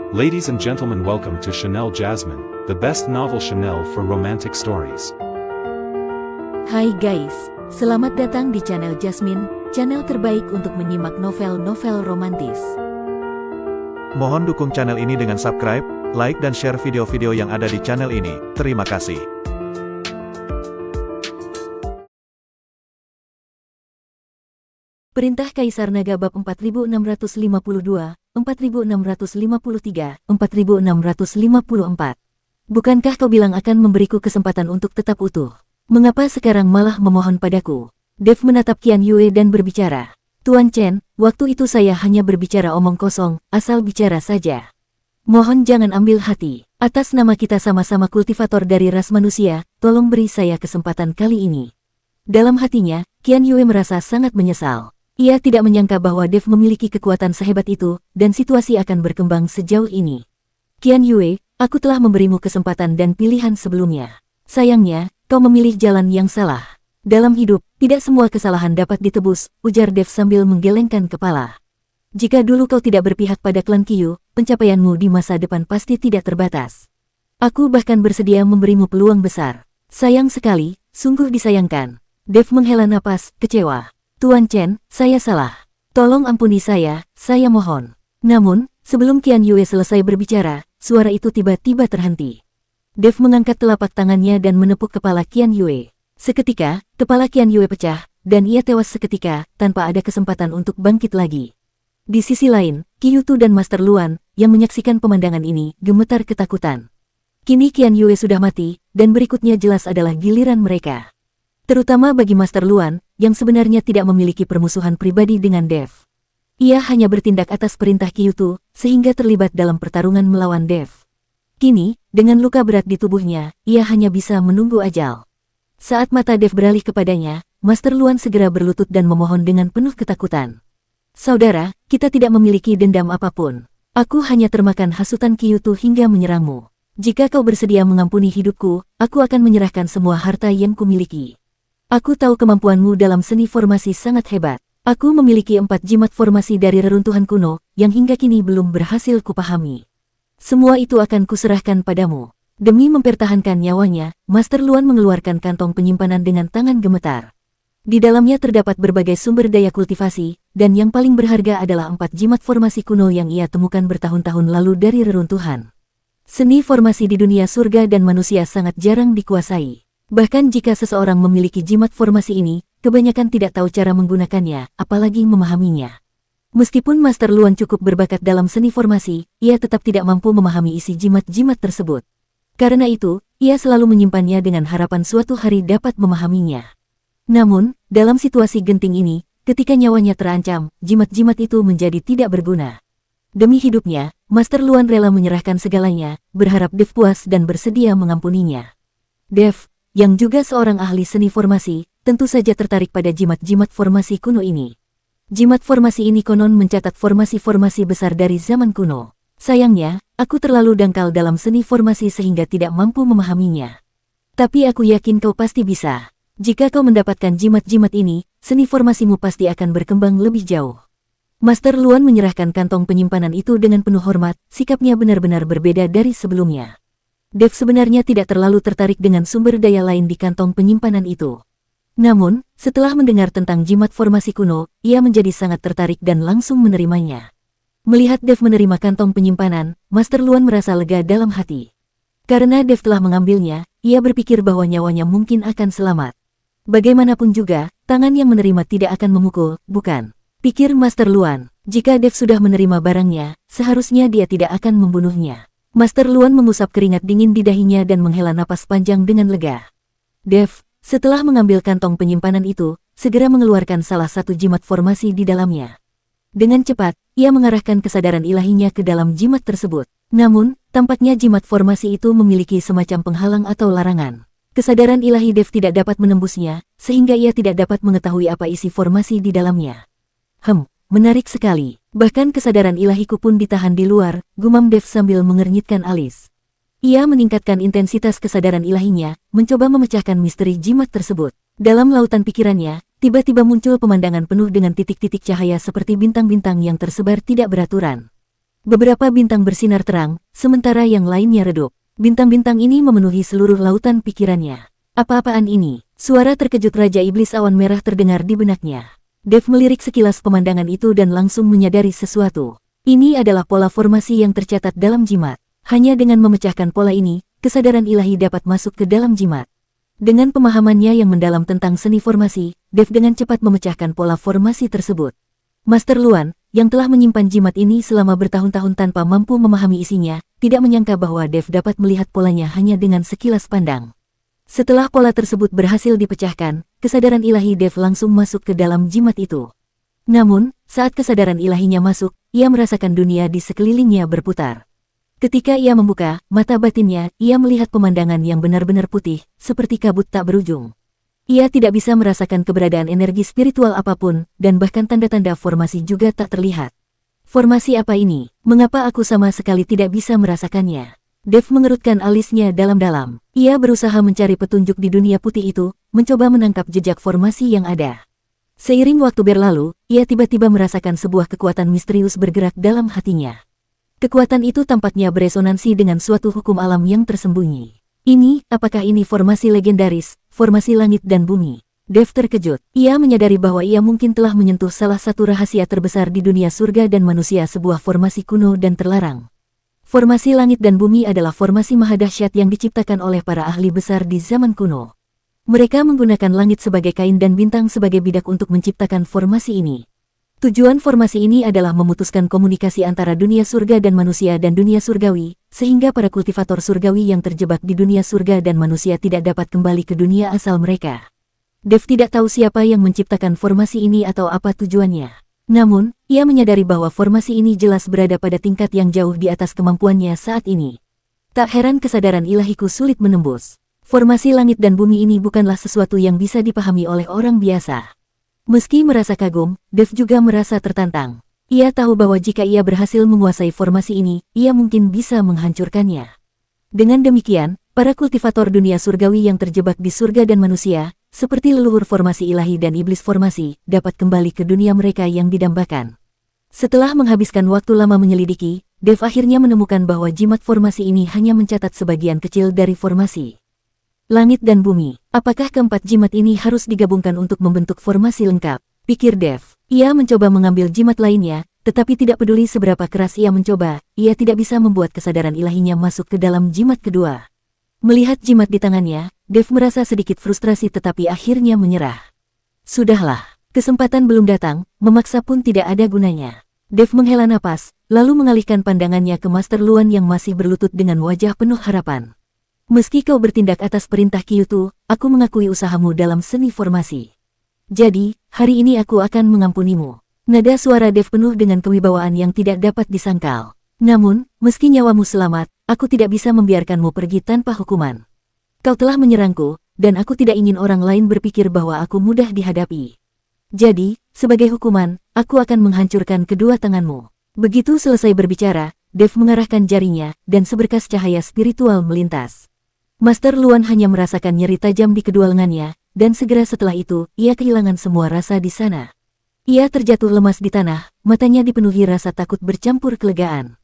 Ladies and gentlemen, welcome to Chanel Jasmine, the best novel Chanel for romantic stories. Hai guys, selamat datang di channel Jasmine, channel terbaik untuk menyimak novel-novel romantis. Mohon dukung channel ini dengan subscribe, like dan share video-video yang ada di channel ini. Terima kasih. Perintah Kaisar Naga bab 4652, 4653, 4654. Bukankah kau bilang akan memberiku kesempatan untuk tetap utuh? Mengapa sekarang malah memohon padaku? Dev menatap Qian Yue dan berbicara. Tuan Chen, waktu itu saya hanya berbicara omong kosong, asal bicara saja. Mohon jangan ambil hati. Atas nama kita sama-sama kultivator dari ras manusia, tolong beri saya kesempatan kali ini. Dalam hatinya, Qian Yue merasa sangat menyesal. Ia tidak menyangka bahwa Dev memiliki kekuatan sehebat itu, dan situasi akan berkembang sejauh ini. Qian Yue, aku telah memberimu kesempatan dan pilihan sebelumnya. Sayangnya, kau memilih jalan yang salah. Dalam hidup, tidak semua kesalahan dapat ditebus, ujar Dev sambil menggelengkan kepala. Jika dulu kau tidak berpihak pada klan Qiu, pencapaianmu di masa depan pasti tidak terbatas. Aku bahkan bersedia memberimu peluang besar. Sayang sekali, sungguh disayangkan. Dev menghela napas, kecewa. Tuan Chen, saya salah. Tolong ampuni saya mohon. Namun, sebelum Qian Yue selesai berbicara, suara itu tiba-tiba terhenti. Dev mengangkat telapak tangannya dan menepuk kepala Qian Yue. Seketika, kepala Qian Yue pecah, dan ia tewas seketika, tanpa ada kesempatan untuk bangkit lagi. Di sisi lain, Qiu Tu dan Master Luan, yang menyaksikan pemandangan ini, gemetar ketakutan. Kini Qian Yue sudah mati, dan berikutnya jelas adalah giliran mereka. Terutama bagi Master Luan, yang sebenarnya tidak memiliki permusuhan pribadi dengan Dev. Ia hanya bertindak atas perintah Qiu Tu, sehingga terlibat dalam pertarungan melawan Dev. Kini, dengan luka berat di tubuhnya, ia hanya bisa menunggu ajal. Saat mata Dev beralih kepadanya, Master Luan segera berlutut dan memohon dengan penuh ketakutan. Saudara, kita tidak memiliki dendam apapun. Aku hanya termakan hasutan Qiu Tu hingga menyerangmu. Jika kau bersedia mengampuni hidupku, aku akan menyerahkan semua harta yang kumiliki. Aku tahu kemampuanmu dalam seni formasi sangat hebat. Aku memiliki 4 jimat formasi dari reruntuhan kuno, yang hingga kini belum berhasil kupahami. Semua itu akan kuserahkan padamu. Demi mempertahankan nyawanya, Master Luan mengeluarkan kantong penyimpanan dengan tangan gemetar. Di dalamnya terdapat berbagai sumber daya kultivasi, dan yang paling berharga adalah 4 jimat formasi kuno yang ia temukan bertahun-tahun lalu dari reruntuhan. Seni formasi di dunia surga dan manusia sangat jarang dikuasai. Bahkan jika seseorang memiliki jimat formasi ini, kebanyakan tidak tahu cara menggunakannya, apalagi memahaminya. Meskipun Master Luan cukup berbakat dalam seni formasi, ia tetap tidak mampu memahami isi jimat-jimat tersebut. Karena itu, ia selalu menyimpannya dengan harapan suatu hari dapat memahaminya. Namun, dalam situasi genting ini, ketika nyawanya terancam, jimat-jimat itu menjadi tidak berguna. Demi hidupnya, Master Luan rela menyerahkan segalanya, berharap Dev puas dan bersedia mengampuninya. Dev, yang juga seorang ahli seni formasi, tentu saja tertarik pada jimat-jimat formasi kuno ini. Jimat formasi ini konon mencatat formasi-formasi besar dari zaman kuno. Sayangnya, aku terlalu dangkal dalam seni formasi sehingga tidak mampu memahaminya. Tapi aku yakin kau pasti bisa. Jika kau mendapatkan jimat-jimat ini, seni formasimu pasti akan berkembang lebih jauh. Master Luan menyerahkan kantong penyimpanan itu dengan penuh hormat, sikapnya benar-benar berbeda dari sebelumnya. Dev sebenarnya tidak terlalu tertarik dengan sumber daya lain di kantong penyimpanan itu. Namun, setelah mendengar tentang jimat formasi kuno, ia menjadi sangat tertarik dan langsung menerimanya. Melihat Dev menerima kantong penyimpanan, Master Luan merasa lega dalam hati. Karena Dev telah mengambilnya, ia berpikir bahwa nyawanya mungkin akan selamat. Bagaimanapun juga, tangan yang menerima tidak akan memukul, bukan? Pikir Master Luan, jika Dev sudah menerima barangnya, seharusnya dia tidak akan membunuhnya. Master Luan mengusap keringat dingin di dahinya dan menghela napas panjang dengan lega. Dev, setelah mengambil kantong penyimpanan itu, segera mengeluarkan salah satu jimat formasi di dalamnya. Dengan cepat, ia mengarahkan kesadaran ilahinya ke dalam jimat tersebut. Namun, tampaknya jimat formasi itu memiliki semacam penghalang atau larangan. Kesadaran ilahi Dev tidak dapat menembusnya, sehingga ia tidak dapat mengetahui apa isi formasi di dalamnya. Menarik sekali. Bahkan kesadaran ilahiku pun ditahan di luar, gumam Dev sambil mengernyitkan alis. Ia meningkatkan intensitas kesadaran ilahinya, mencoba memecahkan misteri jimat tersebut. Dalam lautan pikirannya, tiba-tiba muncul pemandangan penuh dengan titik-titik cahaya seperti bintang-bintang yang tersebar tidak beraturan. Beberapa bintang bersinar terang, sementara yang lainnya redup. Bintang-bintang ini memenuhi seluruh lautan pikirannya. Apa-apaan ini? Suara terkejut Raja Iblis Awan Merah terdengar di benaknya. Dev melirik sekilas pemandangan itu dan langsung menyadari sesuatu. Ini adalah pola formasi yang tercatat dalam jimat. Hanya dengan memecahkan pola ini, kesadaran ilahi dapat masuk ke dalam jimat. Dengan pemahamannya yang mendalam tentang seni formasi, Dev dengan cepat memecahkan pola formasi tersebut. Master Luan, yang telah menyimpan jimat ini selama bertahun-tahun tanpa mampu memahami isinya, tidak menyangka bahwa Dev dapat melihat polanya hanya dengan sekilas pandang. Setelah pola tersebut berhasil dipecahkan, kesadaran ilahi Dev langsung masuk ke dalam jimat itu. Namun, saat kesadaran ilahinya masuk, ia merasakan dunia di sekelilingnya berputar. Ketika ia membuka mata batinnya, ia melihat pemandangan yang benar-benar putih, seperti kabut tak berujung. Ia tidak bisa merasakan keberadaan energi spiritual apapun, dan bahkan tanda-tanda formasi juga tak terlihat. Formasi apa ini? Mengapa aku sama sekali tidak bisa merasakannya? Dev mengerutkan alisnya dalam-dalam. Ia berusaha mencari petunjuk di dunia putih itu, mencoba menangkap jejak formasi yang ada. Seiring waktu berlalu, ia tiba-tiba merasakan sebuah kekuatan misterius bergerak dalam hatinya. Kekuatan itu tampaknya beresonansi dengan suatu hukum alam yang tersembunyi. Apakah ini formasi legendaris, formasi langit dan bumi? Dev terkejut. Ia menyadari bahwa ia mungkin telah menyentuh salah satu rahasia terbesar di dunia surga dan manusia, sebuah formasi kuno dan terlarang. Formasi langit dan bumi adalah formasi mahadahsyat yang diciptakan oleh para ahli besar di zaman kuno. Mereka menggunakan langit sebagai kain dan bintang sebagai bidak untuk menciptakan formasi ini. Tujuan formasi ini adalah memutuskan komunikasi antara dunia surga dan manusia dan dunia surgawi, sehingga para kultivator surgawi yang terjebak di dunia surga dan manusia tidak dapat kembali ke dunia asal mereka. Dev tidak tahu siapa yang menciptakan formasi ini atau apa tujuannya. Namun, ia menyadari bahwa formasi ini jelas berada pada tingkat yang jauh di atas kemampuannya saat ini. Tak heran kesadaran ilahiku sulit menembus. Formasi langit dan bumi ini bukanlah sesuatu yang bisa dipahami oleh orang biasa. Meski merasa kagum, Dev juga merasa tertantang. Ia tahu bahwa jika ia berhasil menguasai formasi ini, ia mungkin bisa menghancurkannya. Dengan demikian, para kultivator dunia surgawi yang terjebak di surga dan manusia, seperti leluhur formasi ilahi dan iblis formasi, dapat kembali ke dunia mereka yang didambakan. Setelah menghabiskan waktu lama menyelidiki, Dev akhirnya menemukan bahwa jimat formasi ini hanya mencatat sebagian kecil dari formasi langit dan bumi. Apakah keempat jimat ini harus digabungkan untuk membentuk formasi lengkap? Pikir Dev. Ia mencoba mengambil jimat lainnya, tetapi tidak peduli seberapa keras ia mencoba, ia tidak bisa membuat kesadaran ilahinya masuk ke dalam jimat kedua. Melihat jimat di tangannya, Dev merasa sedikit frustrasi tetapi akhirnya menyerah. Sudahlah, kesempatan belum datang, memaksa pun tidak ada gunanya. Dev menghela napas, lalu mengalihkan pandangannya ke Master Luan yang masih berlutut dengan wajah penuh harapan. Meski kau bertindak atas perintah Kyutu, aku mengakui usahamu dalam seni formasi. Jadi, hari ini aku akan mengampunimu. Nada suara Dev penuh dengan kewibawaan yang tidak dapat disangkal. Namun, meski nyawamu selamat, aku tidak bisa membiarkanmu pergi tanpa hukuman. Kau telah menyerangku, dan aku tidak ingin orang lain berpikir bahwa aku mudah dihadapi. Jadi, sebagai hukuman, aku akan menghancurkan kedua tanganmu. Begitu selesai berbicara, Dev mengarahkan jarinya, dan seberkas cahaya spiritual melintas. Master Luan hanya merasakan nyeri tajam di kedua lengannya, dan segera setelah itu, ia kehilangan semua rasa di sana. Ia terjatuh lemas di tanah, matanya dipenuhi rasa takut bercampur kelegaan.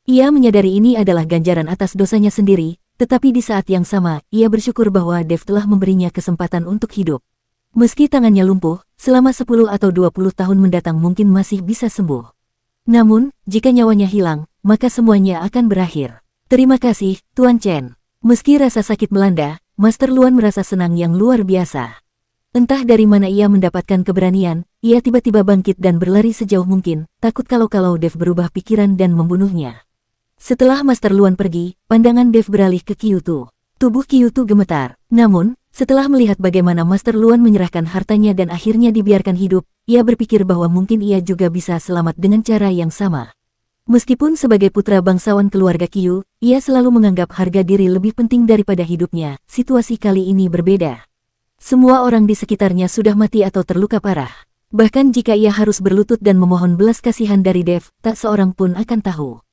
Ia menyadari ini adalah ganjaran atas dosanya sendiri, tetapi di saat yang sama, ia bersyukur bahwa Dev telah memberinya kesempatan untuk hidup. Meski tangannya lumpuh, selama 10 atau 20 tahun mendatang mungkin masih bisa sembuh. Namun, jika nyawanya hilang, maka semuanya akan berakhir. Terima kasih, Tuan Chen. Meski rasa sakit melanda, Master Luan merasa senang yang luar biasa. Entah dari mana ia mendapatkan keberanian, ia tiba-tiba bangkit dan berlari sejauh mungkin, takut kalau Dev berubah pikiran dan membunuhnya. Setelah Master Luan pergi, pandangan Dev beralih ke Kyutu. Tubuh Kyutu gemetar. Namun, setelah melihat bagaimana Master Luan menyerahkan hartanya dan akhirnya dibiarkan hidup, ia berpikir bahwa mungkin ia juga bisa selamat dengan cara yang sama. Meskipun sebagai putra bangsawan keluarga Kyu, ia selalu menganggap harga diri lebih penting daripada hidupnya. Situasi kali ini berbeda. Semua orang di sekitarnya sudah mati atau terluka parah. Bahkan jika ia harus berlutut dan memohon belas kasihan dari Dev, tak seorang pun akan tahu.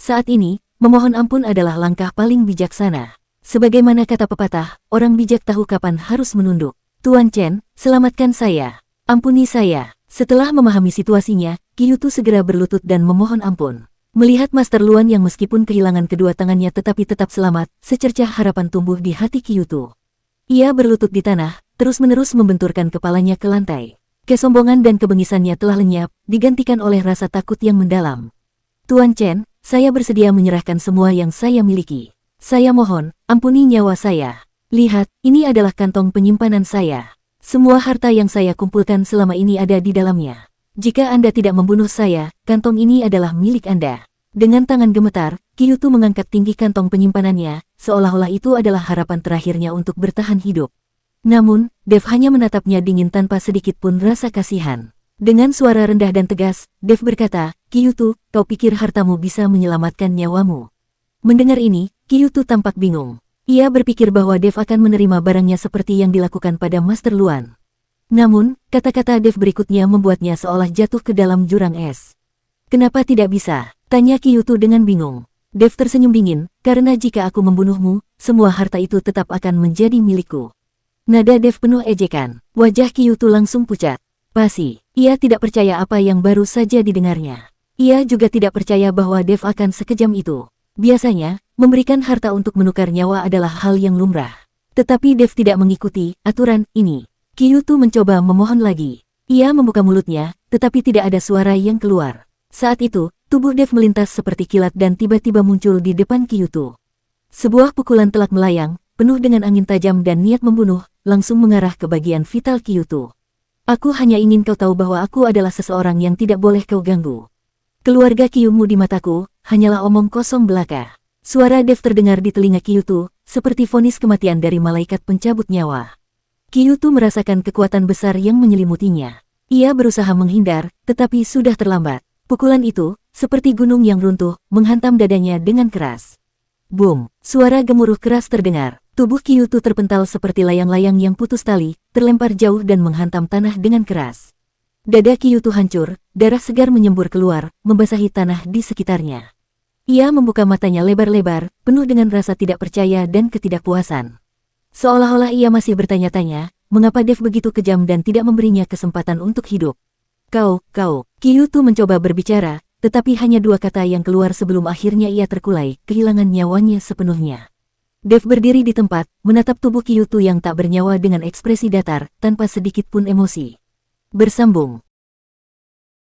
Saat ini, memohon ampun adalah langkah paling bijaksana. Sebagaimana kata pepatah, orang bijak tahu kapan harus menunduk. Tuan Chen, selamatkan saya. Ampuni saya. Setelah memahami situasinya, Kyutu segera berlutut dan memohon ampun. Melihat Master Luan yang meskipun kehilangan kedua tangannya tetapi tetap selamat, secercah harapan tumbuh di hati Kyuto. Ia berlutut di tanah, terus-menerus membenturkan kepalanya ke lantai. Kesombongan dan kebengisannya telah lenyap, digantikan oleh rasa takut yang mendalam. Tuan Chen, saya bersedia menyerahkan semua yang saya miliki. Saya mohon, ampuni nyawa saya. Lihat, ini adalah kantong penyimpanan saya. Semua harta yang saya kumpulkan selama ini ada di dalamnya. Jika Anda tidak membunuh saya, kantong ini adalah milik Anda. Dengan tangan gemetar, Kyuto mengangkat tinggi kantong penyimpanannya, seolah-olah itu adalah harapan terakhirnya untuk bertahan hidup. Namun, Dev hanya menatapnya dingin tanpa sedikit pun rasa kasihan. Dengan suara rendah dan tegas, Dev berkata, Kyuto, kau pikir hartamu bisa menyelamatkan nyawamu? Mendengar ini, Kyuto tampak bingung. Ia berpikir bahwa Dev akan menerima barangnya seperti yang dilakukan pada Master Luan. Namun, kata-kata Dev berikutnya membuatnya seolah jatuh ke dalam jurang es. Kenapa tidak bisa? Tanya Kyuto dengan bingung. Dev tersenyum dingin, karena jika aku membunuhmu, semua harta itu tetap akan menjadi milikku. Nada Dev penuh ejekan. Wajah Kyuto langsung pucat. Pasti, ia tidak percaya apa yang baru saja didengarnya. Ia juga tidak percaya bahwa Dev akan sekejam itu. Biasanya, memberikan harta untuk menukar nyawa adalah hal yang lumrah. Tetapi Dev tidak mengikuti aturan ini. Kyuto mencoba memohon lagi. Ia membuka mulutnya, tetapi tidak ada suara yang keluar. Saat itu, tubuh Dev melintas seperti kilat dan tiba-tiba muncul di depan Kyuto. Sebuah pukulan telak melayang, penuh dengan angin tajam dan niat membunuh, langsung mengarah ke bagian vital Kyuto. Aku hanya ingin kau tahu bahwa aku adalah seseorang yang tidak boleh kau ganggu. Keluarga Kyumu di mataku, hanyalah omong kosong belaka. Suara Dev terdengar di telinga Kyuto, seperti vonis kematian dari malaikat pencabut nyawa. Kyuto merasakan kekuatan besar yang menyelimutinya. Ia berusaha menghindar, tetapi sudah terlambat. Pukulan itu, seperti gunung yang runtuh, menghantam dadanya dengan keras. Boom! Suara gemuruh keras terdengar. Tubuh Kyuto terpental seperti layang-layang yang putus tali, terlempar jauh dan menghantam tanah dengan keras. Dada Kyuto hancur, darah segar menyembur keluar, membasahi tanah di sekitarnya. Ia membuka matanya lebar-lebar, penuh dengan rasa tidak percaya dan ketidakpuasan. Seolah-olah ia masih bertanya-tanya, mengapa Dev begitu kejam dan tidak memberinya kesempatan untuk hidup. Kau, Kyuto mencoba berbicara, tetapi hanya dua kata yang keluar sebelum akhirnya ia terkulai, kehilangan nyawanya sepenuhnya. Dev berdiri di tempat, menatap tubuh Kyuto yang tak bernyawa dengan ekspresi datar, tanpa sedikit pun emosi. Bersambung.